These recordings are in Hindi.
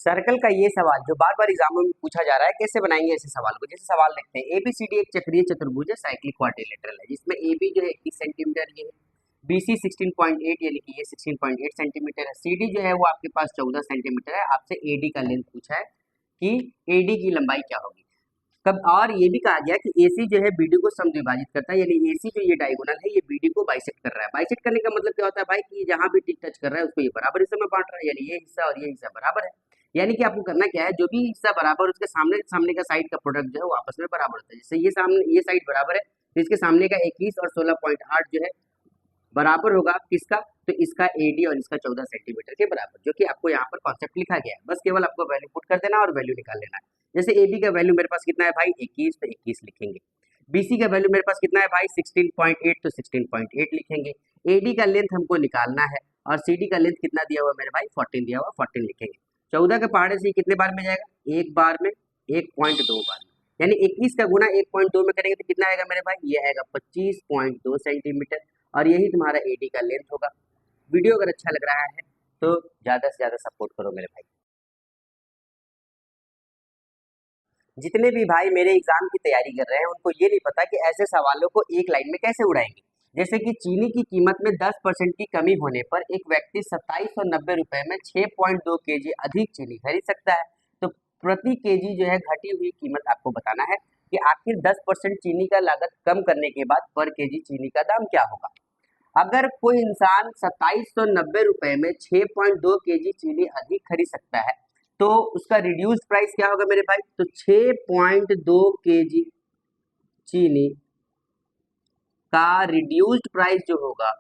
सर्कल का ये सवाल जो बार बार एग्जामों में पूछा जा रहा है, कैसे बनाएंगे ऐसे सवाल को। जैसे सवाल देखते हैं, एबीसीडी एक चक्रीय चतुर्भुज है, साइक्लिक क्वाड्रिलेटरल है, जिसमें एबी जो है 21 सेंटीमीटर, ये है बीसी 16.8 यानी कि ये 16.8 सेंटीमीटर है, सीडी जो है वो आपके पास 14 सेंटीमीटर है। आपसे एडी का लेंथ पूछा है कि एडी की लंबाई क्या होगी। कब और ये भी कहा गया कि एसी जो है बीडी को समद्विभाजित करता है, यानी एसी जो ये डायगोनल है ये बीडी को बाइसेक्ट कर रहा है। बाइसेक्ट करने का मतलब क्या होता है भाई कि जहां भी टिक टच कर रहा है उसको ये बराबर हिस्से में बांट रहा है, यानी ये हिस्सा और ये हिस्सा बराबर है। यानी कि आपको करना क्या है, जो भी हिस्सा बराबर उसके सामने का साइड का प्रोडक्ट जो है वो आपस में बराबर होता है। जैसे ये सामने ये साइड बराबर है तो इसके सामने का 21 और 16.8 जो है बराबर होगा किसका, तो इसका एडी और इसका 14 सेंटीमीटर के बराबर, जो कि आपको यहाँ पर कॉन्सेप्ट लिखा गया है। बस केवल आपको वैल्यू पुट कर देना और वैल्यू निकाल लेना है। जैसे एबी का वैल्यू मेरे पास कितना है भाई 21, तो 21 लिखेंगे। बीसी का वैल्यू मेरे पास कितना है भाई 16.8, तो 16.8 लिखेंगे। एडी का लेंथ हमको निकालना है और सीडी का लेंथ कितना दिया हुआ मेरे भाई 14 दिया हुआ, 14 लिखेंगे। 14 के पहाड़े से कितने बार में जाएगा, एक बार में, 1.2 बार में, यानी 21 का गुना 1.2 में करेंगे तो कितना आएगा मेरे भाई, ये आएगा 25.2 सेंटीमीटर, और यही तुम्हारा एडी का लेंथ होगा। वीडियो अगर अच्छा लग रहा है तो ज़्यादा से ज़्यादा सपोर्ट करो मेरे भाई। जितने भी भाई मेरे एग्जाम की तैयारी कर रहे हैं उनको ये नहीं पता कि ऐसे सवालों को एक लाइन में कैसे उड़ाएंगे। जैसे कि चीनी की कीमत में 10% की कमी होने पर एक व्यक्ति 2790 रुपए में 6.2 केजी अधिक चीनी खरीद सकता है, तो प्रति केजी जो है घटी हुई कीमत आपको बताना है कि आखिर 10% चीनी का लागत कम करने के बाद पर केजी चीनी का दाम क्या होगा। अगर कोई इंसान 2790 रुपए में 6.2 केजी चीनी अधिक खरीद सकता है तो उसका रिड्यूस प्राइस क्या होगा मेरे भाई, तो 6.2 केजी चीनी का रिड्यूस्ड प्राइस जो होगा,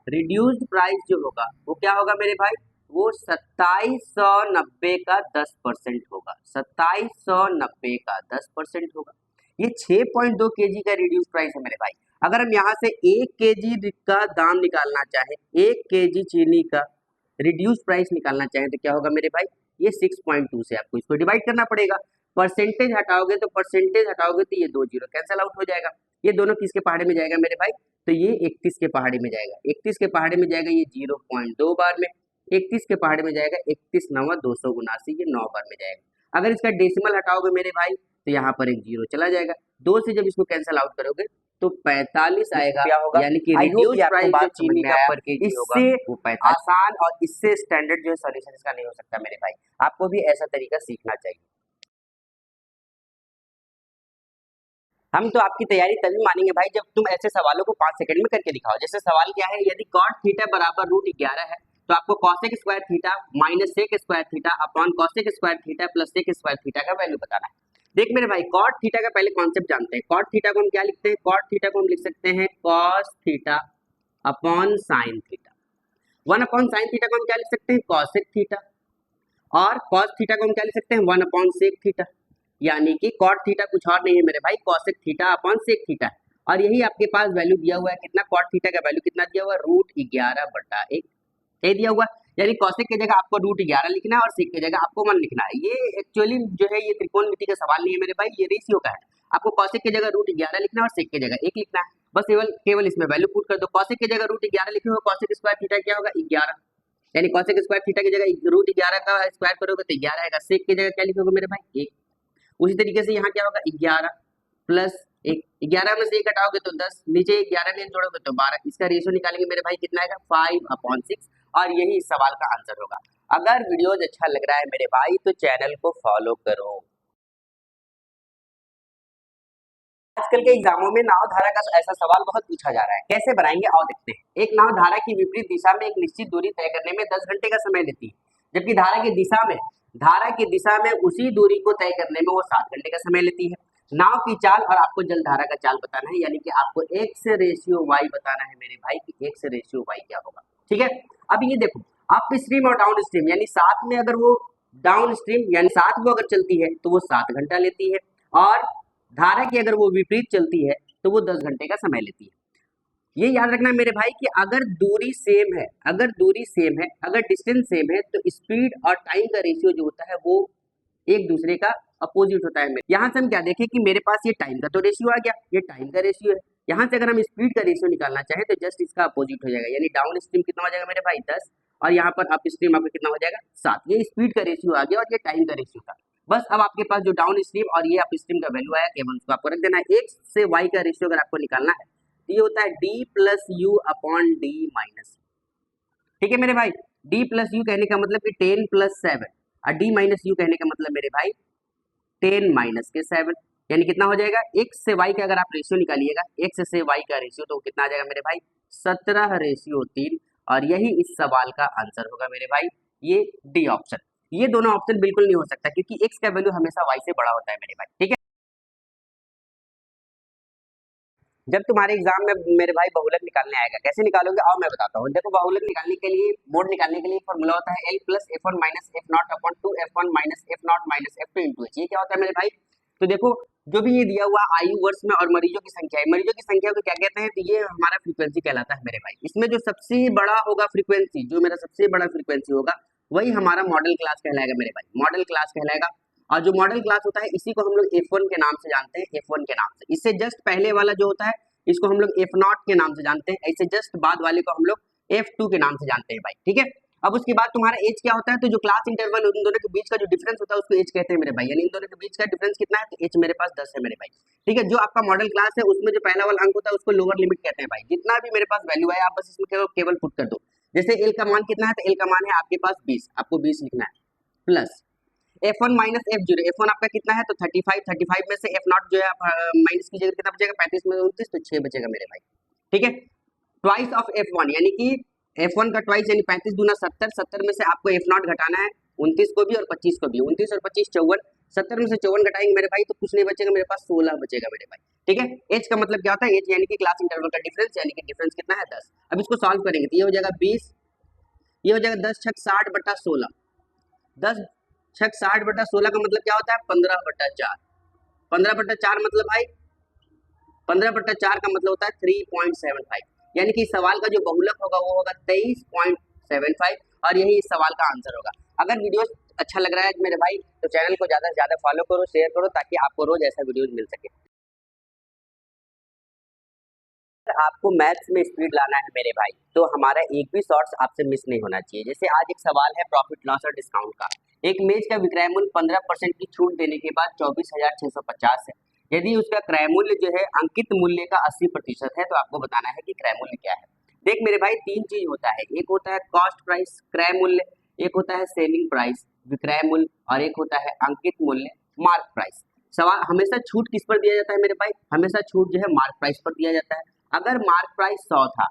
रिड्यूस्ड प्राइस जो होगा वो क्या होगा मेरे भाई, वो 2790 का 10% होगा, 2790 का 10% होगा। ये 6.2 केजी का रिड्यूस प्राइस है मेरे भाई। अगर हम यहाँ से 1 केजी का दाम निकालना चाहें, 1 केजी चीनी का रिड्यूस प्राइस निकालना चाहें तो क्या होगा मेरे भाई, ये 6.2 से आपको इसको डिवाइड करना पड़ेगा। परसेंटेज हटाओगे तो ये 2 जीरो कैंसिल आउट हो जाएगा। ये दोनों किसके पहाड़े में जाएगा मेरे भाई, तो ये 31 के पहाड़े में जाएगा, 31 के पहाड़े में जाएगा ये 0.2 बार में, 31 के पहाड़े में जाएगा 31 9 279, ये 9 बार में जाएगा। अगर इसका डेसिमल हटाओगे मेरे भाई तो यहाँ पर एक जीरो चला जाएगा, 2 से जब इसको कैंसिल आउट करोगे तो 45 आएगा, यानी कि रिड्यूस प्राइस जो चीनी का पर केजी होगा वो 45। आसान और इससे स्टैंडर्ड जो है सॉल्यूशन इसका नहीं हो सकता मेरे भाई, आपको भी ऐसा तरीका सीखना चाहिए। हम तो आपकी तैयारी तभी मानेंगे भाई जब तुम ऐसे सवालों को 5 सेकंड में करके दिखाओ। जैसे सवाल क्या है, यदि cot थीटा बराबर √11 है तो आपको cosec square theta minus sec square theta upon cosec square theta plus sec square theta का वैल्यू बताना है। देख मेरे भाई, cot थीटा का पहले कॉन्सेप्ट जानते हैं। cot थीटा को हम क्या लिखते हैं, cot थीटा को हम लिख सकते हैं cos theta upon sin theta. 1 upon sin theta को हम क्या लिख सकते हैं, cosec थीटा, और cos थीटा को हम क्या लिख सकते हैं 1 अपॉन sec थीटा, यानी कि cot थीटा कुछ और नहीं है मेरे भाई, cosec theta upon sec theta. और यही आपके पास वैल्यू दिया हुआ है कितना, cot थीटा का वैल्यू कितना दिया हुआ है, √11/1 ये दिया हुआ है। यानी cosec की जगह आपको √11 लिखना है और sec की जगह आपको 1 लिखना है। ये एक्चुअली जो है ये त्रिकोणमिति का सवाल नहीं है मेरे भाई, ये रेशियो का है। आपको cosec की जगह √11 लिखना है और sec की जगह 1 लिखना है, बस केवल इसमें वैल्यू पुट कर दो। cosec की जगह √11 लिखे हुए, cosec स्क्वायर थीटा क्या होगा 11, यानी cosec स्क्वायर थीटा की जगह √11 का स्क्वायर करोगे तो 11 आएगा। sec की जगह क्या लिखोगे मेरे भाई 1। उसी तरीके से यहाँ क्या होगा 11 प्लस 1, 11 में से 1 हटाओगे तो 10, नीचे 11 में जोड़ोगे तो 12, इसका रेशियो निकालेंगे मेरे भाई कितना आएगा 5/6, और यही इस सवाल का आंसर होगा। अगर वीडियोज अच्छा लग रहा है मेरे भाई तो चैनल को फॉलो करो। आजकल के एग्जामों में नाव धारा का ऐसा सवाल बहुत पूछा जा रहा है, कैसे बनाएंगे आओ देखते हैं। एक नाव धारा की विपरीत दिशा में एक निश्चित दूरी तय करने में 10 घंटे का समय लेती है, जबकि धारा की दिशा में उसी दूरी को तय करने में वो 7 घंटे का समय लेती है। नाव की चाल और आपको जलधारा का चाल बताना है, यानी कि आपको x/y बताना है मेरे भाई कि x/y क्या होगा। ठीक है, अब ये देखो अप स्ट्रीम और डाउन स्ट्रीम, यानी साथ में अगर वो डाउन स्ट्रीम यानी साथ वो अगर चलती है तो वो 7 घंटा लेती है, और धारा की अगर वो विपरीत चलती है तो वो 10 घंटे का समय लेती है। ये याद रखना मेरे भाई कि अगर दूरी सेम है, अगर डिस्टेंस सेम है तो स्पीड और टाइम का रेशियो जो होता है वो एक दूसरे का अपोजिट होता है। यहाँ से हम क्या देखें कि मेरे पास ये टाइम का तो रेशियो आ गया, ये टाइम का रेशियो है। यहाँ से अगर हम स्पीड का रेशियो निकालना चाहें तो जस्ट इसका अपोजिट हो जाएगा, यानी डाउन स्ट्रीम कितना हो जाएगा मेरे भाई 10, और यहाँ पर अप स्ट्रीम आपका कितना हो जाएगा 7। ये स्पीड का रेशियो आ गया और ये टाइम का रेशियो था। बस अब आपके पास जो डाउन स्ट्रीम और ये अप स्ट्रीम का वैल्यू आया, केवल उसको आपको रख देना है। एक्स से वाई का रेशियो अगर आपको निकालना है तो ये होता है D plus you upon D minus. ठीक है मेरे भाई, डी प्लस यू कहने का मतलब कि 10 प्लस 7 और डी माइनस यू कहने का मतलब मेरे भाई 10 माइनस के 7, यानी कितना हो जाएगा एक्स से वाई का अगर आप रेशियो निकालिएगा, एक्स से वाई का रेशियो, तो कितना आ जाएगा मेरे भाई 17:3। और यही इस सवाल का आंसर होगा मेरे भाई, ये डी ऑप्शन। ये दोनों ऑप्शन बिल्कुल नहीं हो सकता क्योंकि एक्स का वैल्यू हमेशा वाई से बड़ा होता है मेरे भाई। ठीक है, जब तुम्हारे एग्जाम में मेरे भाई बहुलक निकालने आएगा, कैसे निकालोगे आओ मैं बताता हूँ। देखो बहुलक निकालने के लिए, मोड निकालने के लिए फॉर्मूला होता है L plus F one minus F not upon 2 F1 minus F not minus F2 into H. ये क्या होता है मेरे भाई, तो देखो जो भी ये दिया हुआ आयु वर्ष में और मरीजों की संख्या है, मरीजों की संख्या को क्या कहते हैं, तो ये हमारा फ्रीक्वेंसी कहलाता है मेरे भाई। इसमें जो सबसे बड़ा होगा फ्रीक्वेंसी, जो मेरा सबसे बड़ा फ्रीक्वेंसी होगा वही हमारा मॉडल क्लास कहलाएगा मेरे भाई, मॉडल क्लास कहलाएगा। और जो मॉडल क्लास होता है इसी को हम लोग F1 के नाम से जानते हैं, F1 के नाम से। इससे जस्ट पहले वाला जो होता है इसको हम लोग F0 के नाम से जानते हैं, ऐसे जस्ट बाद वाले को हम लोग F2 के नाम से जानते हैं भाई। ठीक है, अब उसके बाद तुम्हारा एज क्या होता है, तो जो क्लास इंटरवल उन दोनों के बीच का जो डिफरेंस होता है उसको एज कहते हैं मेरे भाई, यानी इन दोनों के बीच का डिफरेंस कितना है, तो एज मेरे पास 10 है मेरे भाई। ठीक है, जो आपका मॉडल क्लास है उसमें जो पहला वाला अंक होता है उसको लोअर लिमिट कहते हैं भाई। जितना भी मेरे पास वैल्यू है आप बस इसमें केवल पुट कर दो। जैसे एल का मान कितना है, तो एल का मान है आपके पास 20, आपको 20 लिखना है, plus F1 minus F0, F1 आपका कितना है तो 35, 35 में से F0 जो है आप माइनस कीजिएगा, कितना बचेगा 35 में 29, तो 6 बचेगा मेरे भाई। ठीक है, ट्वाइस ऑफ F1 यानी कि F1 का ट्वाइस यानी 35 दूना 70, 70 में से आपको F0 घटाना है 29 को भी और 25 को भी, 29 और 25 54, 70 में से 54 घटाएंगे मेरे भाई तो कुछ नहीं बचेगा मेरे पास, 16 बचेगा मेरे भाई। ठीक है, एज का मतलब क्या होता है, एज यानी कि क्लास इंटरवल का डिफरेंस, यानी कि डिफरेंस कितना है 10। अब इसको सॉल्व करेंगे तो ये हो जाएगा 20, ये हो जाएगा 10 छक 60/16, 10 छक 60/16 का मतलब क्या होता है 15/4, 15/4 मतलब भाई 15/4 का मतलब होता है 3.75, यानी कि सवाल का जो बहुलक होगा वो होगा 23.75 और यही इस सवाल का आंसर होगा। अगर वीडियो अच्छा लग रहा है मेरे भाई तो चैनल को ज़्यादा से ज़्यादा फॉलो करो, शेयर करो ताकि आपको रोज ऐसा वीडियोज मिल सके। आपको मैथ्स में स्पीड लाना है मेरे भाई तो हमारा एक भी शॉर्ट्स आपसे मिस नहीं होना चाहिए। जैसे आज एक सवाल है प्रॉफिट लॉस और डिस्काउंट का। एक मेज का विक्रय मूल्य 15% की छूट देने के बाद 24,650 है। यदि उसका क्रय मूल्य जो है अंकित मूल्य का 80% है तो आपको बताना है कि क्रय मूल्य क्या है। देख मेरे भाई तीन चीज होता है, एक होता है कॉस्ट प्राइस क्रय मूल्य, एक होता है सेलिंग प्राइस विक्रय मूल्य और एक होता है अंकित मूल्य मार्क प्राइस। सवाल हमेशा छूट किस पर दिया जाता है मेरे भाई, हमेशा छूट जो है मार्क प्राइस पर दिया जाता है। अगर मार्क प्राइस 100 था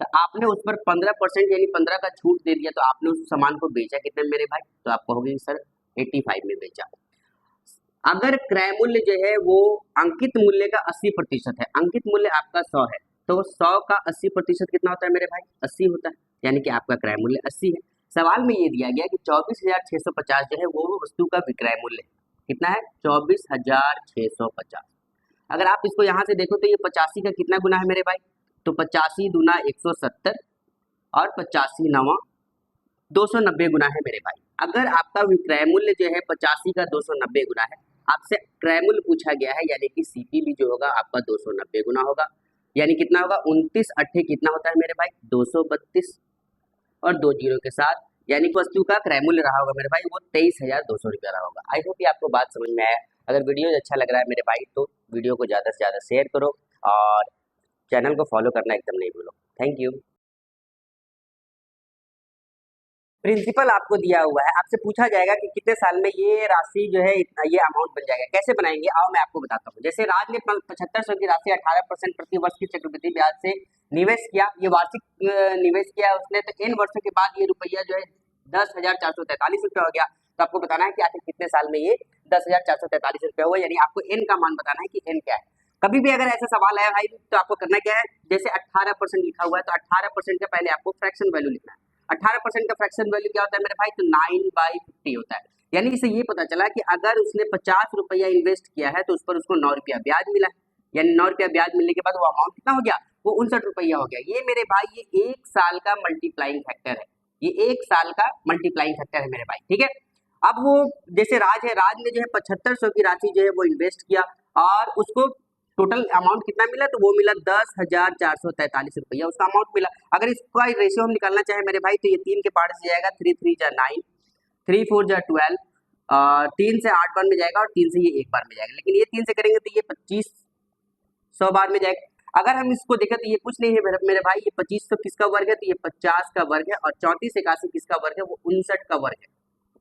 तो आपने उस पर 15% यानी 15 का छूट दे दिया तो आपने उस सामान को बेचा कितने मेरे भाई, तो आप कहोगे सर 85 में बेचा। अगर क्रय मूल्य जो है वो अंकित मूल्य का 80% है, अंकित मूल्य आपका 100 है तो 100 का 80% कितना होता है मेरे भाई 80 होता है, यानी कि आपका क्रय मूल्य 80 है। सवाल में ये दिया गया कि 24,650 जो है वो वस्तु का विक्रय मूल्य कितना है 24,650। अगर आप इसको यहाँ से देखो तो ये 85 का कितना गुना है मेरे भाई, तो 85 दूना 170 और 85 नवा 290 गुना है मेरे भाई। अगर आपका विक्रय मूल्य जो है 85 का 290 गुना है, आपसे क्रय मूल्य पूछा गया है यानी कि सीपी भी जो होगा आपका 290 गुना होगा, यानी कितना होगा 29 अट्ठे कितना होता है मेरे भाई 232 और 2 जीरो के साथ, यानी वस्तु का क्रय मूल्य रहा होगा मेरे भाई वो 23,200 रुपया रहा होगा। आई होप आपको बात समझ में आया। अगर वीडियो अच्छा लग रहा है मेरे भाई तो वीडियो को ज़्यादा से ज़्यादा शेयर करो और चैनल को फॉलो करना एकदम नहीं भूलो। Thank you. प्रिंसिपल आपको दिया हुआ है, आपसे पूछा जाएगा कि कितने साल में ये राशि जो है इतना ये अमाउंट बन जाएगा। कैसे बनाएंगे आओ मैं आपको बताता हूँ। जैसे राज ने 7500 की राशि 18% प्रति वर्ष की चक्रवृद्धि ब्याज से निवेश किया, ये वार्षिक निवेश किया उसने, तो n वर्षों के बाद ये रुपया जो है 10,443 रुपया हो गया। तो आपको बताना है कि आखिर कितने साल में ये 10,443 रुपया हुआ, यानी आपको n का मान बताना है कि n क्या है। कभी भी अगर ऐसा सवाल आया भाई तो आपको करना क्या है, जैसे 18% लिखा हुआ है तो 18% के पहले आपको फ्रैक्शन वैल्यू लिखना है। 18% का फ्रैक्शन वैल्यू क्या होता है मेरे भाई, तो 9/50 होता है। यानी इससे ये पता चला कि अगर उसने 50 रुपया इन्वेस्ट किया है तो उस पर उसको 9 रुपया ब्याज मिला है, यानी 9 रुपया ब्याज मिलने के बाद वो अमाउंट कितना हो गया, वो 59 रुपया हो गया। ये मेरे भाई ये 1 साल का मल्टीप्लाइंग फैक्टर है, ये 1 साल का मल्टीप्लाइंग फैक्टर है मेरे भाई। ठीक है, अब वो जैसे राज है, राज ने जो है 7500 की राशि जो है वो इन्वेस्ट किया और उसको टोटल अमाउंट कितना मिला, तो वो मिला 10,443 रुपया उसका अमाउंट मिला। अगर इसका रेशियो हम निकालना चाहे मेरे भाई, तो ये 3 के पार्ट से जाएगा, 3 3 जा 9, 3 4 जा 12, 3 से 8 बार में जाएगा और 3 से ये 1 बार में जाएगा। लेकिन ये 3 से करेंगे तो ये 2500 बार में जाएगा। अगर हम इसको देखें तो ये कुछ नहीं है मेरे भाई, ये 2500 किसका वर्ग है, तो ये 50 का वर्ग है, और 34 81 किसका वर्ग है, वो 59 का वर्ग है,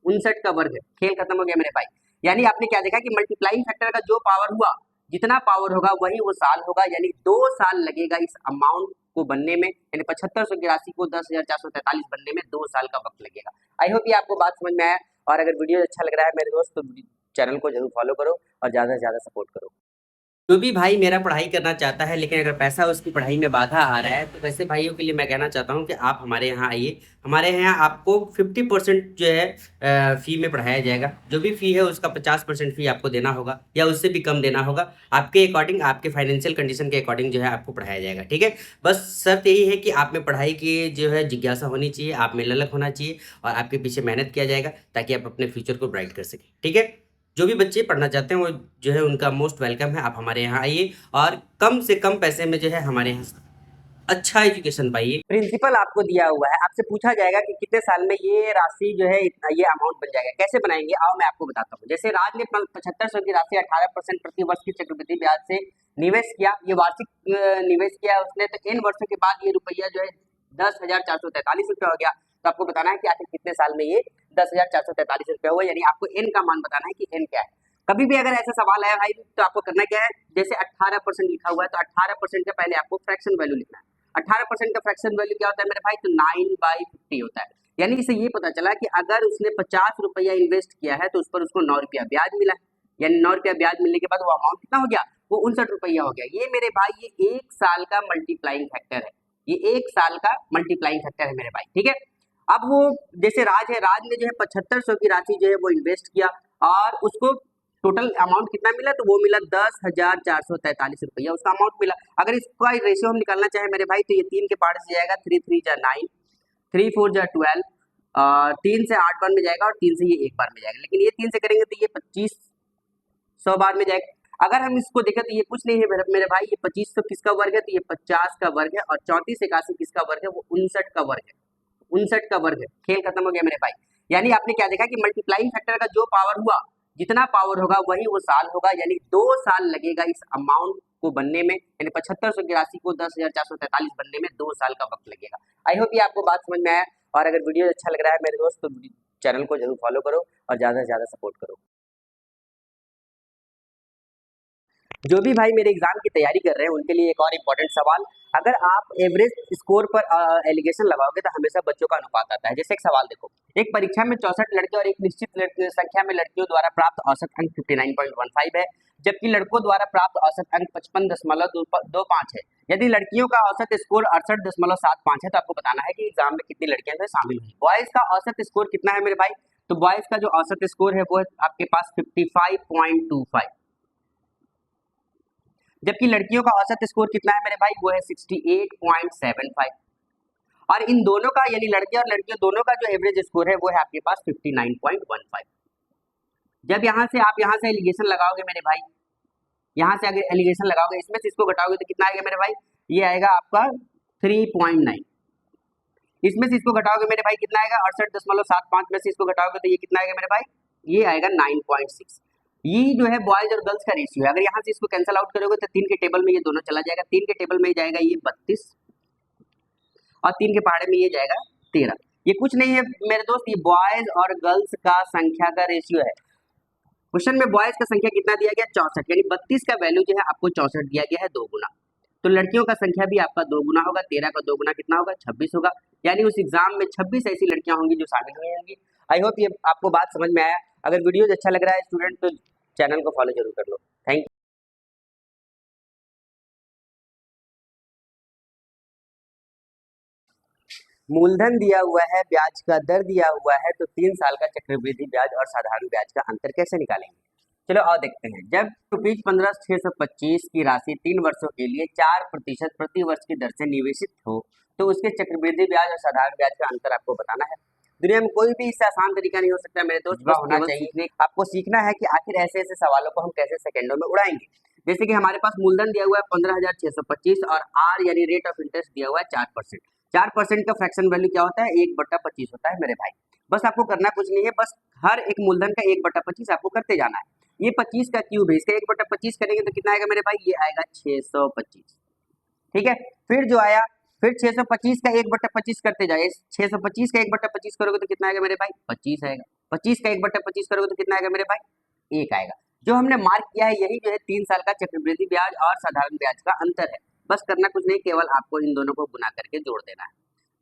59 का वर्ग है। खेल खत्म हो गया मेरे भाई। यानी आपने क्या देखा कि मल्टीप्लाइंग फैक्टर का जो पावर हुआ, जितना पावर होगा वही वो साल होगा, यानी 2 साल लगेगा इस अमाउंट को बनने में, यानी 7500 की राशि को 10,443 बनने में 2 साल का वक्त लगेगा। आई होप ये आपको बात समझ में आया, और अगर वीडियो अच्छा लग रहा है मेरे दोस्त तो चैनल को जरूर फॉलो करो और ज़्यादा से ज़्यादा सपोर्ट करो। जो भी भाई मेरा पढ़ाई करना चाहता है लेकिन अगर पैसा उसकी पढ़ाई में बाधा आ रहा है, तो वैसे भाइयों के लिए मैं कहना चाहता हूँ कि आप हमारे यहाँ आइए। हमारे यहाँ आपको 50% जो है फ़ी में पढ़ाया जाएगा। जो भी फ़ी है उसका 50% फ़ी आपको देना होगा या उससे भी कम देना होगा। आपके अकॉर्डिंग, आपके फाइनेंशियल कंडीशन के अकॉर्डिंग जो है आपको पढ़ाया जाएगा, ठीक है। बस शर्त यही है कि आप में पढ़ाई की जो है जिज्ञासा होनी चाहिए, आप में ललक होना चाहिए, और आपके पीछे मेहनत किया जाएगा ताकि आप अपने फ्यूचर को ब्राइट कर सकें, ठीक है। जो भी बच्चे पढ़ना चाहते हैं वो जो है उनका मोस्ट वेलकम है, आप हमारे यहाँ आइए और कम से कम पैसे में जो है हमारे यहाँ अच्छा एजुकेशन पाइए। प्रिंसिपल आपको दिया हुआ है, आपसे पूछा जाएगा कि कितने साल में ये राशि जो है इतना ये अमाउंट बन जाएगा। कैसे बनाएंगे, आओ मैं आपको बताता हूँ। जैसे राज ने 7500 की राशि 18% प्रति वर्ष की चक्रवृद्धि ब्याज से निवेश किया, ये वार्षिक निवेश किया उसने, तो इन वर्षों के बाद ये रुपया जो है 10,443 रुपया हो गया। तो आपको बताना है कि आखिर कितने साल में ये 10,443 रुपया हुआ, यानी आपको एन का मान बताना है कि एन क्या है। कभी भी अगर ऐसा सवाल आया भाई तो आपको करना क्या है, जैसे 18% लिखा हुआ है तो 18% का पहले आपको फ्रैक्शन वैल्यू लिखना है। 18% का फ्रैक्शन वैल्यू क्या होता है मेरे भाई, तो 9/50 होता है। यानी इससे ये पता चला कि अगर उसने 50 रुपया इन्वेस्ट किया है तो उस पर उसको 9 रुपया ब्याज मिला, यानी 9 रुपया ब्याज मिलने के बाद वो अमाउंट कितना हो गया, वो 59 रुपया हो गया। ये मेरे भाई ये 1 साल का मल्टीप्लाइंग फैक्टर है, ये 1 साल का मल्टीप्लाइंग फैक्टर है मेरे भाई, ठीक है। अब वो जैसे राज है, राज ने जो है 7500 की राशि जो है वो इन्वेस्ट किया और उसको टोटल अमाउंट कितना मिला, तो वो मिला 10,443 रुपया उसका अमाउंट मिला। अगर इसका रेशियो हम निकालना चाहे मेरे भाई, तो ये 3 के पार्ट से जाएगा, 3 3 जा 9, 3 4 जा 12, 3 से 8 बार में जाएगा और 3 से ये 1 बार में जाएगा। लेकिन ये 3 से करेंगे तो ये 2500 बार में जाएगा। अगर हम इसको देखें तो ये कुछ नहीं है मेरे भाई, ये 2500 किसका वर्ग है, तो ये 50 का वर्ग है, और 34 81 किसका वर्ग है, वो 59 का वर्ग है, 59 का वर्ग है। खेल खत्म हो गया मेरे भाई। यानी आपने क्या देखा कि मल्टीप्लाइंग फैक्टर का जो पावर हुआ, जितना पावर होगा वही वो साल होगा, यानी 2 साल लगेगा इस अमाउंट को बनने में, यानी 7500 की राशि को 10,443 बनने में 2 साल का वक्त लगेगा। आई होप ये आपको बात समझ में आया, और अगर वीडियो अच्छा लग रहा है मेरे दोस्त तो चैनल को जरूर फॉलो करो और ज़्यादा से ज़्यादा सपोर्ट करो। जो भी भाई मेरे एग्जाम की तैयारी कर रहे हैं उनके लिए एक और इम्पोर्टेंट सवाल, अगर आप एवरेज स्कोर पर एलिगेशन लगाओगे तो हमेशा बच्चों का अनुपात आता है। जैसे एक सवाल देखो, एक परीक्षा में 64 लड़के और एक निश्चित संख्या में लड़कियों द्वारा प्राप्त औसत अंक 59.15 है, जबकि लड़कों द्वारा प्राप्त औसत अंक 55.25 है। यदि लड़कियों का औसत स्कोर 68.75 है तो आपको बताना है कि एग्जाम में कितनी लड़कियां जो शामिल हुई। बॉयज का औसत स्कोर कितना है मेरे भाई, तो बॉयज का जो औसत स्कोर है वो है आपके पास 55.25, जबकि लड़कियों का औसत स्कोर कितना है मेरे भाई, वो है 68.75। और इन दोनों का यानी लड़के और लड़कियों दोनों का जो एवरेज स्कोर है वो है आपके पास 59.15। जब यहाँ से एलिगेशन लगाओगे मेरे भाई, यहाँ से अगर एलिगेशन लगाओगे इसमें से इसको घटाओगे तो कितना आएगा मेरे भाई, ये आएगा आपका 3.9। इसमें से इसको घटाओगे मेरे भाई कितना आएगा, 68.75 में से इसको घटाओगे तो ये कितना आएगा मेरे भाई, ये आएगा 9.6। ये जो है बॉयज और गर्ल्स का रेशियो है। अगर यहाँ से इसको कैंसिल आउट करोगे तो 3 के टेबल में ये दोनों चला जाएगा, 3 के टेबल में जाएगा ये 32 और 3 के पहाड़े में ये जाएगा 13। ये कुछ नहीं है मेरे दोस्त, ये बॉयज और गर्ल्स का संख्या का रेशियो है। क्वेश्चन में बॉयज का संख्या कितना दिया गया, 64, यानी 32 का वैल्यू जो है आपको 64 दिया गया है 2 गुना। तो लड़कियों का संख्या भी आपका 2 गुना होगा, 13 का 2 गुना कितना होगा, 26 होगा। यानी उस एग्जाम में 26 ऐसी लड़कियां होंगी जो शामिल हुई होंगी। आई होप ये आपको बात समझ में आया। अगर वीडियो अच्छा लग रहा है स्टूडेंट तो चैनल को फॉलो जरूर कर लो। Thank you. मूलधन दिया हुआ है, ब्याज का दर दिया हुआ है, तो 3 साल का चक्रवृद्धि ब्याज और साधारण ब्याज का अंतर कैसे निकालेंगे। चलो और देखते हैं। जब ₹15,625 की राशि 3 वर्षों के लिए 4% प्रति वर्ष की दर से निवेशित हो तो उसके चक्रवृद्धि ब्याज और साधारण ब्याज का अंतर आपको बताना है। दुनिया में कोई भी इससे आसान तरीका नहीं हो सकता मेरे दोस्त, बस होना चाहिए। आपको सीखना है कि आखिर ऐसे ऐसे सवालों को हम कैसे सेकंडों में उड़ाएंगे। जैसे कि हमारे पास मूलधन दिया हुआ है 15,625 और आर यानी रेट ऑफ इंटरेस्ट दिया हुआ है 4%। 4% का फ्रैक्शन वैल्यू क्या होता है? 1/25 होता है मेरे भाई। बस आपको करना कुछ नहीं है, बस हर एक मूलधन का 1/25 आपको करते जाना है। ये 25 का क्यूब है, इसका 1/25 करेंगे तो कितना आएगा मेरे भाई? ये आएगा 625। ठीक है, फिर जो आया, फिर 625 का 1/25 करते जाए, 625 का 1/25 करोगे तो कितना आएगा मेरे भाई? 25 आएगा। 25 का 1/25 करोगे तो कितना आएगा मेरे भाई? 1 आएगा। जो हमने मार्क किया है यही जो है 3 साल का चक्रवृद्धि ब्याज और साधारण ब्याज का अंतर है। बस करना कुछ नहीं, केवल आपको इन दोनों को गुना करके जोड़ देना है।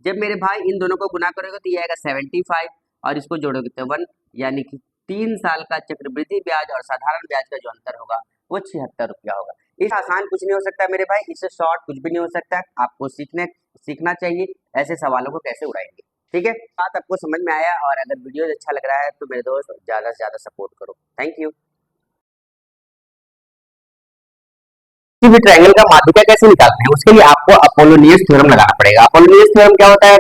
जब मेरे भाई इन दोनों को गुना करोगे तो ये आएगा 75 और इसको जोड़ोगे तो 1, यानी कि 3 साल का चक्रवृद्धि ब्याज और साधारण ब्याज का जो अंतर होगा वो 76 रुपया होगा। इस आसान कुछ नहीं हो सकता मेरे भाई, इससे शॉर्ट कुछ भी नहीं हो सकता। आपको सीखना चाहिए ऐसे सवालों को कैसे उड़ाएंगे। ठीक है, बात आपको समझ में आया? और अगर वीडियो अच्छा लग रहा है तो मेरे दोस्त ज्यादा से ज्यादा सपोर्ट करो। Thank you. किसी भी ट्रायंगल का माध्यिका कैसे निकालते हैं, उसके लिए आपको अपोलोनियस थ्योरम लगाना पड़ेगा। अपोलोनियस थ्योरम क्या होता है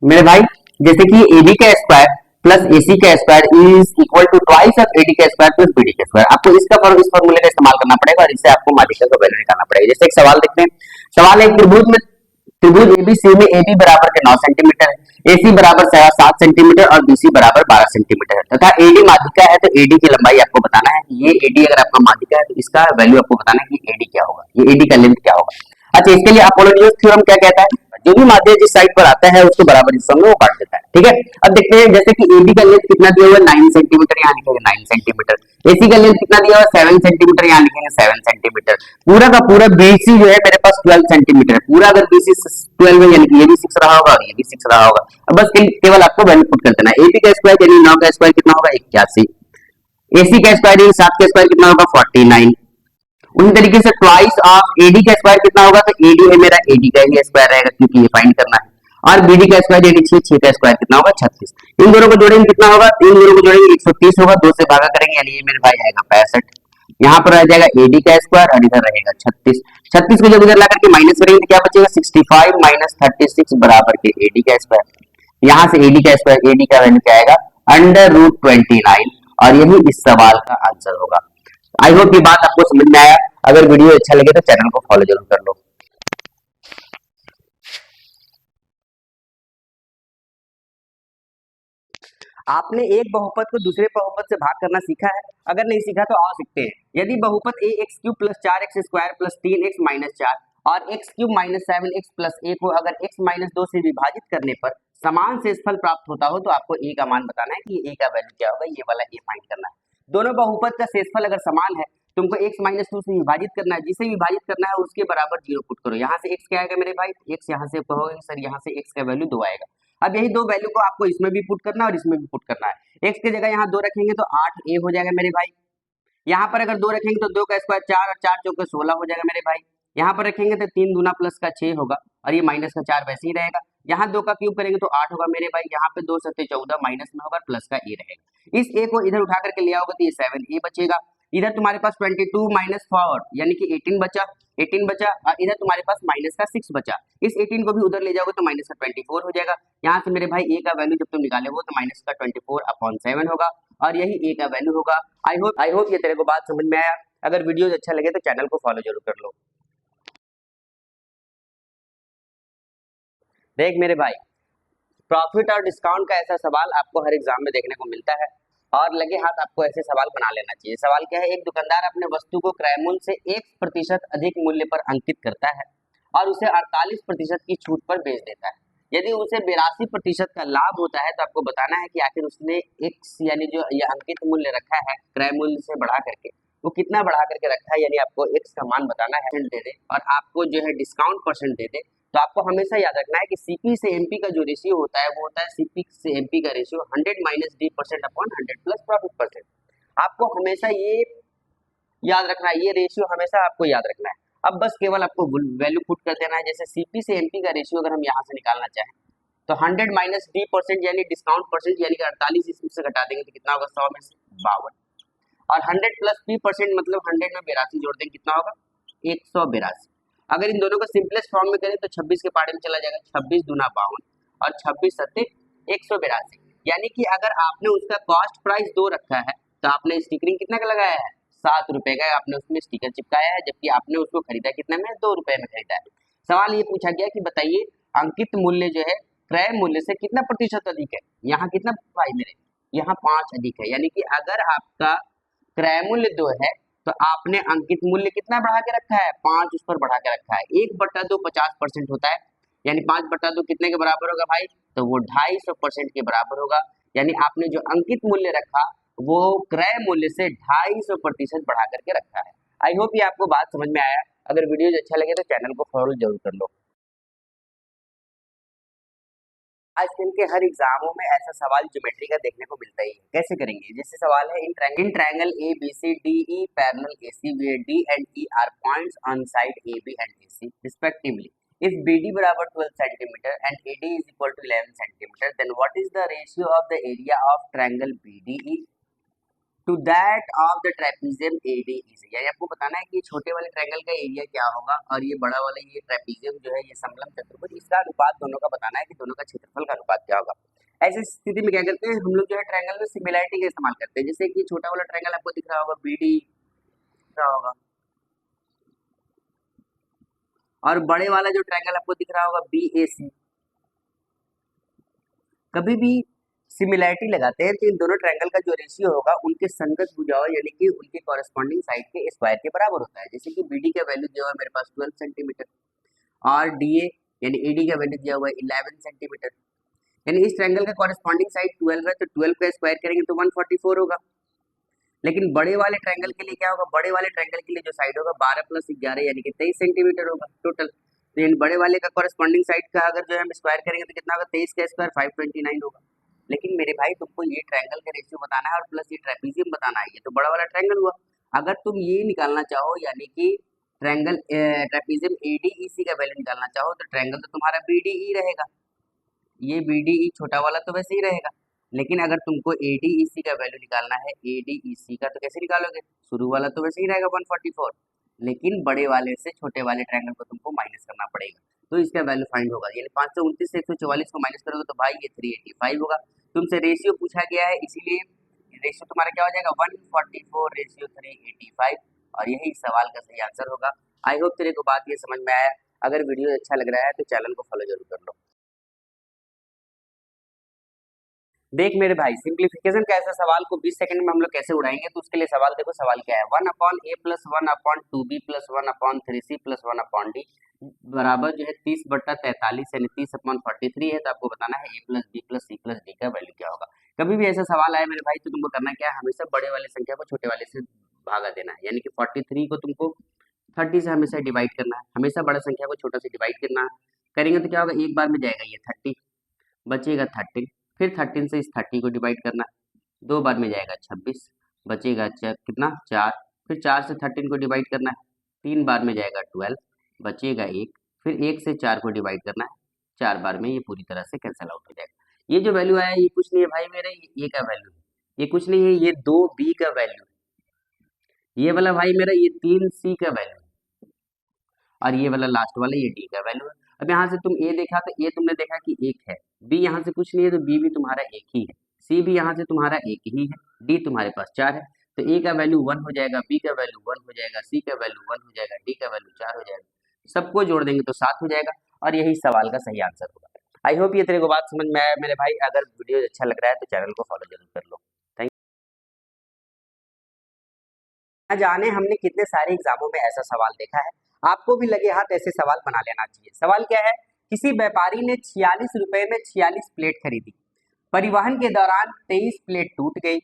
मेरे भाई? जैसे कि AB का स्क्वायर प्लस AC का square is equal to twice of AD का स्क्वायर प्लस BD का स्क्वायर। आपको इस फॉर्मूले का इस्तेमाल करना पड़ेगा और इससे आपको माध्यिका का वैल्यू निकालना पड़ेगा। जैसे एक सवाल देखते हैं। सवाल है त्रिभुज में, त्रिभुज ABC में AB बराबर के 9 सेंटीमीटर है, AC बराबर 7 सेंटीमीटर और BC बराबर 12 सेंटीमीटर है तथा AD माध्यिका है, तो AD की लंबाई आपको बताना है। ये AD अगर आपका माध्यिका है तो इसका वैल्यू आपको बताना है कि AD क्या होगा, ये AD का लेंथ क्या होगा। अच्छा, इसके लिए अपोलोनियस थ्योरम क्या कहता है? जो भी माध्यक जिस साइड पर आता है उसको बराबर हिस्सों में वो काट देता है। ठीक है, अब देखते हैं जैसे कि AB का लेंथ कितना दिया हुआ है? 9 सेंटीमीटर, यहाँ लिखेंगे 9 सेंटीमीटर। AC का लेंथ कितना दिया हुआ है? 7 सेंटीमीटर, यहाँ लिखेंगे 7 सेंटीमीटर। पूरा का पूरा BC जो है मेरे पास 12 सेंटीमीटर है। पूरा अगर BC 12 है यानी कि ये भी 6 रहा होगा और ये भी 6 रहा होगा। अब बस केवल आपको वैल्यू पुट कर देना है। AB का स्क्वायर यानी 9 का स्क्वायर कितना होगा? 81। AC का स्क्वायर यानी 7 का स्क्वायर कितना होगा? 49। उसी तरीके से ट्वाइस ऑफ AD का स्क्वायर कितना होगा? तो AD है मेरा, AD का ही स्क्वायर रहेगा क्योंकि ये फाइंड करना है। और BD का स्क्वायर यानी 6 का स्क्वायर कितना होगा? 36। इन दोनों को जोड़ेंगे कितना होगा? इन दोनों को जोड़ेंगे 130 होगा, 2 से भागा करेंगे यानी ये मेरे भाई आएगा 65। यहाँ पर रह जाएगा AD का स्क्वायर और इधर रहेगा 36। 36 को जब इधर ला करके माइनस करेंगे तो क्या बचेगा? 65 माइनस 36 बराबर के AD का स्क्वायर। यहाँ से AD का स्क्वायर, AD का वैल्यू क्या आएगा? √29 और यही इस सवाल का आंसर होगा। आई होप ये बात आपको समझ में आया। अगर वीडियो अच्छा लगे तो चैनल को फॉलो जरूर कर लो। आपने एक बहुपद को दूसरे बहुपद से भाग करना सीखा है? अगर नहीं सीखा तो आ सकते हैं। यदि बहुपद ax³ plus 4x² plus 3x minus 4 और x³ माइनस 7x प्लस 1 को अगर x माइनस 2 से विभाजित करने पर समान शेषफल प्राप्त होता हो तो आपको a का मान बताना है कि a का वैल्यू क्या होगा, ये वाला a फाइंड करना है। दोनों बहुपद का शेषफल अगर समान है, तुमको x माइनस 2 से विभाजित करना है, जिसे विभाजित करना है उसके बराबर 0 पुट करो। यहाँ से x क्या आएगा मेरे भाई? x यहाँ से कहोगे सर, यहाँ से x का वैल्यू 2 आएगा। अब यही दो वैल्यू को आपको इसमें भी पुट करना है और इसमें भी पुट करना है। x की जगह यहाँ 2 रखेंगे तो 8a हो जाएगा मेरे भाई। यहाँ पर अगर 2 रखेंगे तो 2 का स्क्वायर 4 और 4 चौके 16 हो जाएगा मेरे भाई। यहाँ पर रखेंगे तो 3 दूना प्लस का 6 होगा और ये माइनस का 4 वैसे ही रहेगा। यहाँ 2 का क्यूब करेंगे तो 8 होगा मेरे भाई। यहाँ पे 2 सत्ते 14 माइनस में होगा, प्लस का a रहेगा। इस a को इधर उठा करके ले आओगे तो ये 7a बचेगा। इधर तुम्हारे पास 22 माइनस 4 यानी कि 18 बचा, 18 बचा और इधर तुम्हारे पास माइनस का 6 बचा। इस 18 को भी उधर ले जाओगे तो माइनस का 24 हो जाएगा। यहाँ से मेरे भाई a का वैल्यू जब तुम निकाले हो तो माइनस का 24/7 होगा और यही a का वैल्यू होगा। आई होप ये तेरे को बात समझ में आया। अगर वीडियो अच्छा लगे तो चैनल को फॉलो जरूर कर लो। देख मेरे भाई, प्रॉफिट और डिस्काउंट का ऐसा सवाल आपको हर एग्जाम में देखने को मिलता है और लगे हाथ आपको ऐसे सवाल बना लेना चाहिए। सवाल क्या है? एक दुकानदार अपने वस्तु को क्रय मूल्य से 1% अधिक मूल्य पर अंकित करता है और उसे 48% की छूट पर बेच देता है। यदि उसे 82% का लाभ होता है तो आपको बताना है कि आखिर उसने x यानी जो ये अंकित मूल्य रखा है क्रय मूल्य से बढ़ा करके वो कितना बढ़ा करके रखा है, यानी आपको x का मान बताना है दे दे और आपको जो है डिस्काउंट परसेंट दे दे। तो आपको हमेशा याद रखना है कि CP से MP का जो रेशियो होता है वो होता है CP से MP का ratio 100 minus D% upon 100 plus profit percent. आपको हमेशा ये याद रखना है, ये रेशियो हमेशा आपको याद रखना है। अब बस केवल आपको वैल्यू पुट कर देना है। जैसे CP से MP का रेशियो अगर हम यहाँ से निकालना चाहें तो 100 माइनस D% यानी डिस्काउंट परसेंट यानी कि 48 इसमें से घटा देंगे तो कितना होगा? 100 में से 52 और 100 प्लस P% मतलब 100 में 82 जोड़ देंगे कितना होगा? 182। अगर इन दोनों को सिंपलेस्ट फॉर्म में करें तो 26 के पारे में चला जाएगा, 26 दूना 52 और 26 सत्ते 182। यानी कि अगर आपने उसका कॉस्ट प्राइस 2 रखा है तो आपने स्टिकरिंग कितना का लगाया है, 7 रुपए का आपने उसमें स्टिकर चिपकाया है, जबकि आपने उसको खरीदा कितने में, 2 रुपए में खरीदा है। सवाल ये पूछा गया कि बताइए अंकित मूल्य जो है क्रय मूल्य से कितना प्रतिशत अधिक है। यहाँ कितना भाई मेरे, यहाँ 5 अधिक है, यानी कि अगर आपका क्रय मूल्य 2 है तो आपने अंकित मूल्य कितना बढ़ा के रखा है, 5 उस पर बढ़ा के रखा है। 1/2 50% होता है, यानी 5/2 कितने के बराबर होगा भाई, तो वो 250% के बराबर होगा। यानी आपने जो अंकित मूल्य रखा वो क्रय मूल्य से 250% बढ़ा करके रखा है। आई होप ये आपको बात समझ में आया। अगर वीडियो अच्छा लगे तो चैनल को फॉलो जरूर कर लो। आजकल के हर एग्जामों में ऐसा सवाल ज्योमेट्री का देखने को मिलता ही है। कैसे करेंगे, जैसे सवाल है in triangle A B C D E parallel A C where D and E are points on side A B and A C respectively. If BD बराबर 12 centimeter and AD is equal to 11 centimeter, then what is the ratio of the area of triangle BDE to that of the trapezium ADEC? यानी आपको बताना है कि छोटे वाले ट्रायंगल का एरिया क्या होगा और ये बड़ा वाला ये ट्रेपीजियम जो है ये समलंब चतुर्भुज, इसका अनुपात दोनों का बताना है कि दोनों का क्षेत्रफल का अनुपात क्या होगा। ऐसी स्थिति में क्या करते हैं हम लोग, जो है ट्रायंगल में सिमिलैरिटी का इस्तेमाल करते हैं। जैसे कि छोटा वाला ट्रायंगल आपको दिख रहा होगा BD दिख रहा होगा, और बड़े वाला जो ट्रायंगल आपको दिख रहा होगा BAC। कभी भी सिमिलैरिटी लगाते हैं तो इन दोनों ट्रायंगल का जो रेशियो होगा उनके संगत भुजाओं यानी कि उनके कॉरेस्पॉन्डिंग साइड के स्क्वायर के बराबर होता है। जैसे कि BD का वैल्यू दिया हुआ है मेरे पास 12 सेंटीमीटर और DA यानी AD का वैल्यू दिया हुआ है 11 सेंटीमीटर, यानी इस ट्रायंगल का कॉरेस्पॉन्डिंग साइड 12 है तो 12 का स्क्वायर करेंगे तो 144 होगा। लेकिन बड़े वाले ट्रायंगल के लिए क्या होगा, बड़े वाले ट्रायंगल के लिए जो साइड होगा 12 + 11 यानी कि 23 सेंटीमीटर होगा टोटल। तो इन बड़े वाले का कॉरेस्पॉन्डिंग साइड का अगर जो है हम स्क्वायर करेंगे तो कितना होगा, 23 का स्क्वायर 529 होगा। लेकिन मेरे भाई तुमको ये ट्रायंगल का रेशियो बताना है और प्लस ये ट्रेपीजियम बताना है, ये तो बड़ा वाला ट्रायंगल हुआ। अगर तुम ये निकालना चाहो यानी कि ट्रायंगल ट्रेपीजियम ADEC का वैल्यू निकालना चाहो तो ट्रायंगल तो तुम्हारा BDE रहेगा, ये BDE छोटा वाला तो वैसे ही रहेगा। लेकिन अगर तुमको ADEC का वैल्यू निकालना है, ADEC का तो कैसे निकालोगे, शुरू वाला तो वैसे ही रहेगा 144, लेकिन बड़े वाले से छोटे वाले ट्रायंगल को तुमको माइनस करना पड़ेगा, तो इसका वैल्यू फाइंड होगा। यानी 529 से 144 को माइनस करोगे तो भाई ये 385 होगा। तुमसे रेशियो पूछा गया है इसीलिए रेशियो तुम्हारा क्या हो जाएगा 144:385, और यही सवाल का सही आंसर होगा। आई होप तेरे को बात ये समझ में आया। अगर वीडियो अच्छा लग रहा है तो चैनल को फॉलो जरूर कर लो। देख मेरे भाई, सिंप्लीफिकेशन का ऐसा सवाल को 20 सेकंड में हम लोग कैसे उड़ाएंगे, तो उसके लिए सवाल देखो, सवाल क्या है 1/a + 1/2b + 1/3c + 1/d बराबर जो है 30/43 यानी 30/43 है। तो आपको बताना है a + b + c + d का वैल्यू क्या होगा। कभी भी ऐसा सवाल आए मेरे भाई तो तुमको करना क्या है, हमेशा बड़े वाले संख्या को छोटे वाले से भागा देना है। यानी कि 43 को तुमको 30 से हमेशा डिवाइड करना है, हमेशा बड़ा संख्या को छोटा से डिवाइड करना है। करेंगे तो क्या होगा, एक बार में जाएगा ये 30, बचेगा 13, फिर 13 से इस 30 को डिवाइड करना है, 2 बार में जाएगा 26, बचेगा कितना 4, फिर 4 से 13 को डिवाइड करना है, 3 बार में जाएगा 12, बचेगा 1, फिर 1 से 4 को डिवाइड करना है, 4 बार में ये पूरी तरह से कैंसिल आउट हो जाएगा। ये जो वैल्यू आया ये कुछ नहीं है भाई मेरे, ये का वैल्यू है, ये कुछ नहीं है, ये 2b का वैल्यू है, ये वाला भाई मेरा ये 3c का वैल्यू है, और ये वाला लास्ट वाला ये d का वैल्यू है। अब यहाँ से तुम a देखा तो a तुमने देखा कि 1 है, b यहाँ से कुछ नहीं है तो b भी तुम्हारा 1 ही है, c भी यहाँ से तुम्हारा 1 ही है, d तुम्हारे पास 4 है, तो a का वैल्यू 1 हो जाएगा, b का वैल्यू 1 हो जाएगा, c का वैल्यू 1 हो जाएगा, d का वैल्यू 4 हो जाएगा, सबको जोड़ देंगे तो 7 हो जाएगा, और यही सवाल का सही आंसर होगा। आई होप ये तेरे को बात समझ में आया मेरे भाई। अगर वीडियो अच्छा लग रहा है तो चैनल को फॉलो जरूर कर लो। Thank you. जाने हमने कितने सारे एग्जामों में ऐसा सवाल देखा है, आपको भी लगे हाथ ऐसे सवाल बना लेना चाहिए। सवाल क्या है, किसी व्यापारी ने 46 रुपए में 46 प्लेट खरीदी, परिवहन के दौरान 23 प्लेट टूट गई,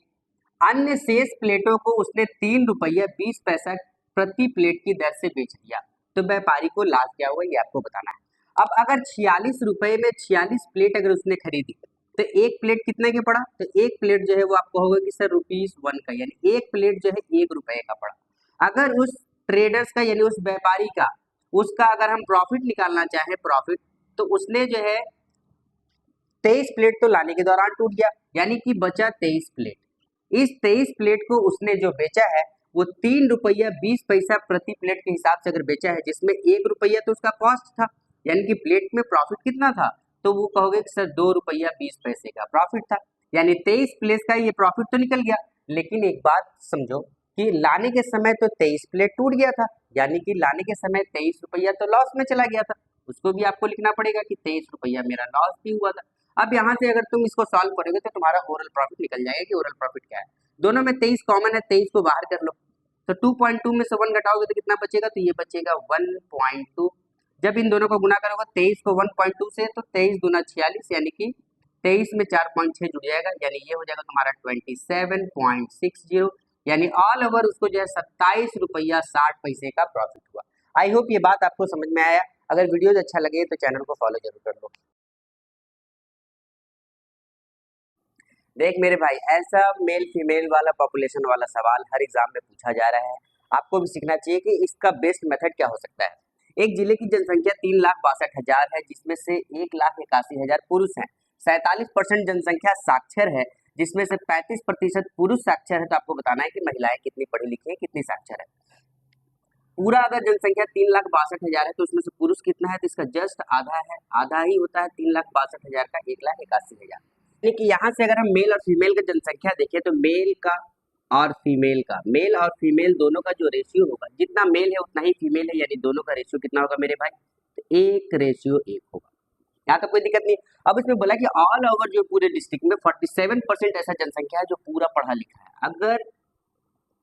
अन्य शेष प्लेटों को उसने 3 रुपया 20 पैसा प्रति प्लेट की दर से बेच दिया, तो व्यापारी को लाभ क्या हुआ ये आपको बताना है। अब अगर 46 रुपए में 46 प्लेट अगर उसने खरीदी तो एक प्लेट कितने के पड़ा, तो एक प्लेट जो है वो आपको होगा कि सर ₹1 का, यानी एक प्लेट जो है 1 रुपए का पड़ा। अगर उस ट्रेडर्स का यानी उस व्यापारी का उसका अगर हम प्रॉफिट निकालना चाहें प्रॉफिट, तो उसने जो है 23 प्लेट तो लाने के दौरान टूट गया, यानी कि बचा 23 प्लेट। इस 23 प्लेट को उसने जो बेचा है वो 3 रुपया 20 पैसा प्रति प्लेट के हिसाब से अगर बेचा है, जिसमें 1 रुपया तो उसका कॉस्ट था, यानी कि प्लेट में प्रॉफिट कितना था, तो वो कहोगे कि सर 2 रुपया 20 पैसे का प्रॉफिट था। यानी 23 प्लेस का ये प्रॉफिट तो निकल गया। लेकिन एक बात समझो कि लाने के समय तो 23 प्लेट टूट गया था, यानी कि लाने के समय 23 रुपया तो लॉस में चला गया था, उसको भी आपको लिखना पड़ेगा कि 23 रुपया मेरा लॉस भी हुआ था। अब यहाँ से अगर तुम इसको सॉल्व करोगे तो तुम्हारा ओवरऑल प्रॉफिट निकल जाएगा कि ओवरऑल प्रॉफिट क्या है। दोनों में 23 कॉमन है, 23 को बाहर कर लो, तो 2.2 में से 1 घटाओगे तो कितना बचेगा, तो ये बचेगा 1.2। जब इन दोनों को गुना करोगे 23 को 1.2 से, तो 23 दूना 46, यानी कि 23 में 4.6 जुड़ जाएगा, यानी ये हो जाएगा तुम्हारा 27.60, यानी ऑल ओवर उसको जो है 27 रुपया 60 पैसे का प्रॉफिट हुआ। आई होप ये बात आपको समझ में आया। अगर वीडियो अच्छा लगे तो चैनल को फॉलो जरूर कर लो। देख मेरे भाई, ऐसा मेल फीमेल वाला पॉपुलेशन वाला सवाल हर एग्जाम में पूछा जा रहा है, आपको भी सीखना चाहिए कि इसका बेस्ट मेथड क्या हो सकता है। एक जिले की जनसंख्या 3,62,000 है, जिसमें से 1,81,000 पुरुष हैं। 47% जनसंख्या साक्षर है, जिसमें से 35% पुरुष साक्षर है। तो आपको बताना है कि महिलाएं कितनी पढ़ी लिखी है, कितनी साक्षर है। पूरा अगर जनसंख्या 3,62,000 है तो उसमें से पुरुष कितना है, तो इसका जस्ट आधा है, आधा ही होता है 3,62,000 का 1,81,000। यानी कि यहाँ से अगर हम मेल और फीमेल का जनसंख्या देखें तो मेल और फीमेल दोनों का जो रेशियो होगा, जितना मेल है उतना ही फीमेल है, यानी दोनों का रेशियो कितना होगा मेरे भाई, तो 1:1 होगा। यहाँ तो कोई दिक्कत नहीं। अब इसमें बोला कि ऑल ओवर जो पूरे डिस्ट्रिक्ट में 47% ऐसा जनसंख्या है जो पूरा पढ़ा लिखा है। अगर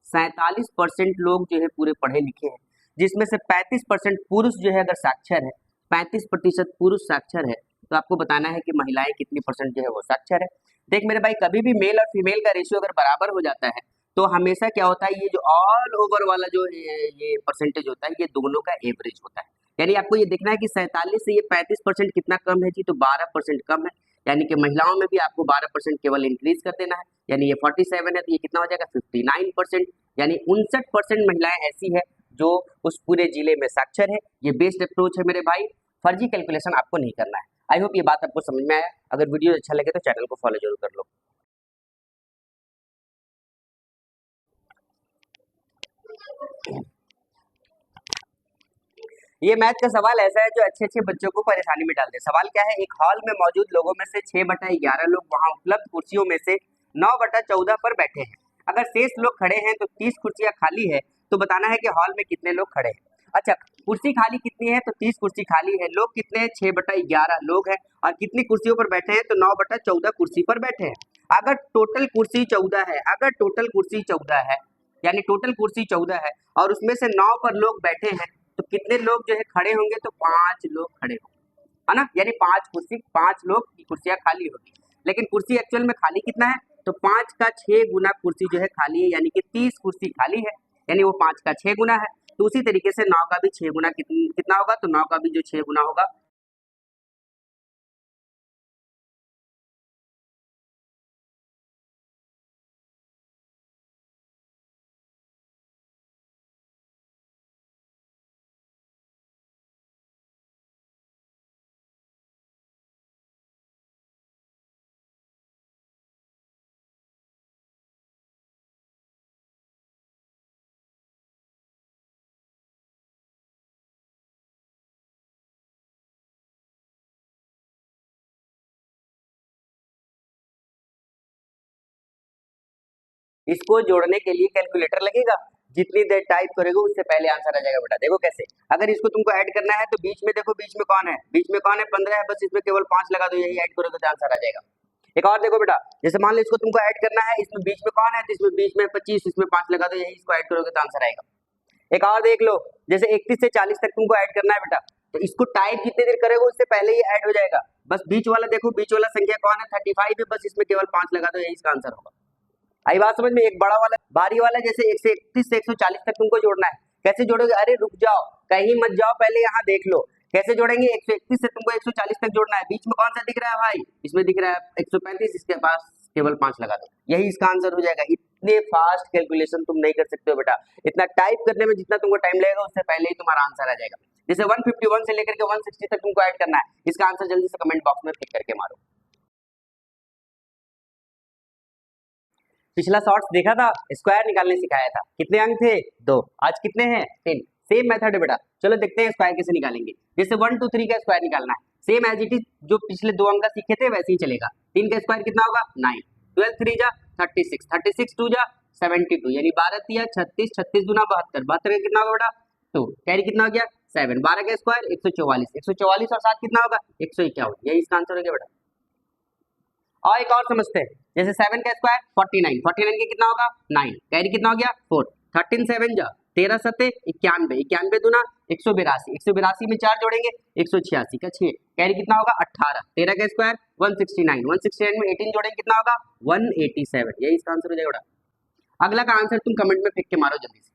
47% लोग जो है पूरे पढ़े लिखे हैं, जिसमें से 35% पुरुष जो है अगर साक्षर है, 35% पुरुष साक्षर है, तो आपको बताना है कि महिलाएं कितनी परसेंट जो है वो साक्षर है। देख मेरे भाई, कभी भी मेल और फीमेल का रेशियो अगर बराबर हो जाता है तो हमेशा क्या होता है, ये जो ऑल ओवर वाला जो ये परसेंटेज होता है, ये दोनों का एवरेज होता है। यानी आपको ये देखना है कि 47 से ये 35% कितना कम है जी, तो 12% कम है। यानी कि महिलाओं में भी आपको 12% केवल इंक्रीज कर देना है, यानी ये 47 है तो ये कितना हो जाएगा 59%, यानी 59% महिलाएं ऐसी है जो उस पूरे जिले में साक्षर है। ये बेस्ड अप्रोच है मेरे भाई, फर्जी कैलकुलेशन आपको नहीं करना है। आई होप ये बात आपको समझ में आया। अगर वीडियो अच्छा लगे तो चैनल को फॉलो जरूर कर लो। ये मैथ का सवाल ऐसा है जो अच्छे अच्छे बच्चों को परेशानी में डाल दे। सवाल क्या है, एक हॉल में मौजूद लोगों में से 6/11 लोग वहां उपलब्ध कुर्सियों में से 9/14 पर बैठे हैं। अगर शेष लोग खड़े हैं तो 30 कुर्सियां खाली है, तो बताना है कि हॉल में कितने लोग खड़े हैं। अच्छा, कुर्सी खाली कितनी है, तो 30 कुर्सी खाली है। लोग कितने हैं, 6/11 लोग हैं, और कितनी कुर्सियों पर बैठे हैं, तो 9/14 कुर्सी पर बैठे हैं। अगर टोटल कुर्सी 14 है, यानी टोटल कुर्सी 14 है और उसमें से 9 पर लोग बैठे हैं, तो कितने लोग जो है खड़े होंगे, तो 5 लोग खड़े होंगे, है ना। यानी 5 लोग की कुर्सियां खाली होगी। लेकिन कुर्सी एक्चुअल में खाली कितना है, तो 5 का 6 गुना कुर्सी जो है खाली है, यानी कि 30 कुर्सी खाली है, यानी वो 5 का 6 गुना है। तो उसी तरीके से 9 का भी 6 गुना कितना होगा, तो 9 का भी जो 6 गुना होगा, इसको जोड़ने के लिए कैलकुलेटर लगेगा। जितनी देर टाइप करोगे उससे पहले आंसर आ जाएगा बेटा। देखो कैसे, अगर इसको तुमको ऐड करना है तो बीच में देखो, बीच में कौन है, 15 है, बस इसमें केवल 5 लगा दो, यही ऐड करोगे तो आंसर आ जाएगा। एक और देखो बेटा, जैसे मान लो इसको तुमको ऐड करना है, इसमें बीच में कौन है, तो इसमें बीच में 25, इसमें 5 लगा दो, यही इसको ऐड करोगे तो आंसर आएगा। एक और देख लो, जैसे 31 से 40 तक तुमको ऐड करना है बेटा, तो इसको टाइप जितने देर करोगे उससे पहले ही ऐड हो जाएगा। बस बीच वाला देखो, बीच वाला संख्या कौन है, 35 है, बस इसमें केवल 5 लगा दो, यही इसका आंसर होगा। आई बात समझ में। एक बड़ा वाला बारी वाला, जैसे 131 से 140 तक तुमको जोड़ना है, कैसे जोड़ोगे, अरे रुक जाओ, कहीं मत जाओ, पहले यहाँ देख लो कैसे जोड़ेंगे। 131 से तुमको 140 तक जोड़ना है, बीच में कौन सा दिख रहा है भाई, इसमें दिख रहा है 135, इसके पास केवल 5 लगा दो, यही इसका आंसर हो जाएगा। इतने फास्ट कैलकुलेशन तुम नहीं कर सकते हो बेटा, इतना टाइप करने में जितना तुमको टाइम लगेगा उससे पहले ही तुम्हारा आंसर आ जाएगा। जैसे 151 से लेकर के 160 तक तुमको ऐड करना है, इसका आंसर जल्दी से कमेंट बॉक्स में टिक करके मारो। पिछला शॉर्ट्स देखा था, स्क्वायर निकालने सिखाया था, कितने अंक थे, 2, आज कितने हैं, 3। सेम मेथड है बेटा, चलो देखते हैं स्क्वायर कैसे निकालेंगे। जैसे 1 2 3 का स्क्वायर निकालना है, सेम एज इट इज जो पिछले 2 अंक का सीखे थे वैसे ही चलेगा। 3 का स्क्वायर कितना होगा, 9, 12 3 जा 36, 36 2 जा 72, यानी 12 तिया 36, 36 दूना 72, 72 का कितना होगा बेटा 2, कैरी कितना हो गया 7, 12 का स्क्वायर 144, 144 और 7 कितना होगा 151, यही इसका आंसर हो गया बेटा। और एक और समझते हैं, जैसे 7 का स्क्वायर 49, 49 का कितना होगा 9, कैरी कितना हो गया 4, 13 7 जा 13 7 91, 91 दूना 182, 182 में 4 जोड़ेंगे 186 का 6, कैरी कितना होगा 18, 13 का स्क्वायर 169, 169 में 18 जोड़ेंगे कितना होगा 187, यही इसका आंसर हो जाएगा। अगला का आंसर तुम कमेंट में फेंक के मारो जल्दी से।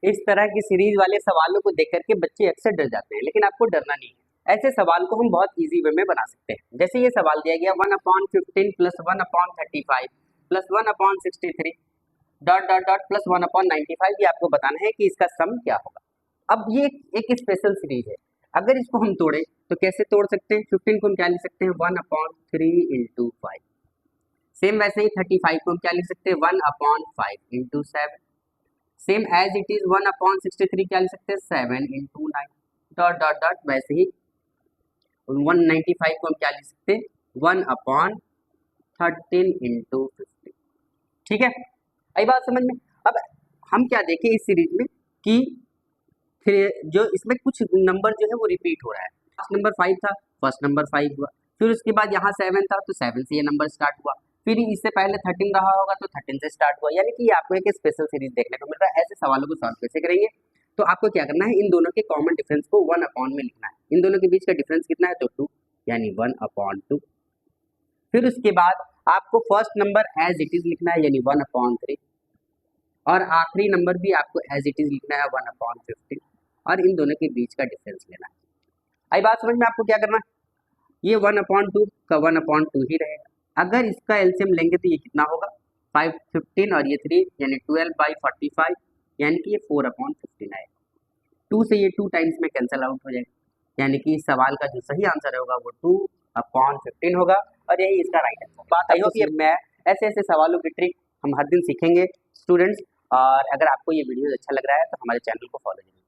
इस तरह की सीरीज वाले सवालों को देख करके बच्चे अक्सर डर जाते हैं, लेकिन आपको डरना नहीं है। ऐसे सवाल को हम बहुत इजी वे में बना सकते हैं। जैसे ये सवाल दिया गया 1/15 plus 1/35 plus 1/63 dot dot dot plus 1/95, ये आपको बताना है कि इसका सम क्या होगा। अब ये एक स्पेशल सीरीज है, अगर इसको हम तोड़े तो कैसे तोड़ सकते हैं? 15 को हम क्या लिख सकते हैं 1/3 इंटू 5, सेम वैसे ही 35 को हम क्या लिख सकते हैं 1/5 into 7, same as it is 1/63 क्या लिख सकते हैं 7 इंटू 9 डॉट डॉट डॉट, वैसे ही 195 को हम क्या लिख सकते हैं 1/13 इंटू 50। ठीक है, आई बात समझ में। अब हम क्या देखें इस सीरीज में कि फिर जो इसमें कुछ नंबर जो है वो रिपीट हो रहा है। फर्स्ट नंबर 5 था, फर्स्ट नंबर 5 हुआ, फिर उसके बाद यहाँ 7 था तो 7 से ये नंबर स्टार्ट हुआ, फिर इससे पहले 13 रहा होगा तो 13 से स्टार्ट हुआ, यानी कि आपको एक स्पेशल सीरीज देखने को मिल रहा है। ऐसे सवालों को सॉल्व कैसे करेंगे? तो आपको क्या करना है, इन दोनों के कॉमन डिफरेंस को 1 में लिखना है। इन दोनों के बीच का डिफरेंस कितना है तो 2, यानी 1/2। फिर उसके बाद आपको first number as it is लिखना है, यानी 1/3, और आखिरी नंबर भी आपको एज इट इज लिखना है 1/15, और इन दोनों के बीच का डिफरेंस लेना है। आई बात समझ में? आपको क्या करना है, ये 1/2 का 1/2 ही रहेगा। अगर इसका एलसीएम लेंगे तो ये कितना होगा 5 15 और ये 3, यानी 12/45, यानी कि ये 4/15 आएगा। 2 से ये 2 टाइम्स में कैंसिल आउट हो जाएगा, यानी कि इस सवाल का जो सही आंसर होगा वो 2/15 होगा, और यही इसका राइट आंसर। बात आई हो कि मैं ऐसे ऐसे सवालों की ट्रिक हम हर दिन सीखेंगे स्टूडेंट्स, और अगर आपको ये वीडियो अच्छा लग रहा है तो हमारे चैनल को फॉलो कीजिए।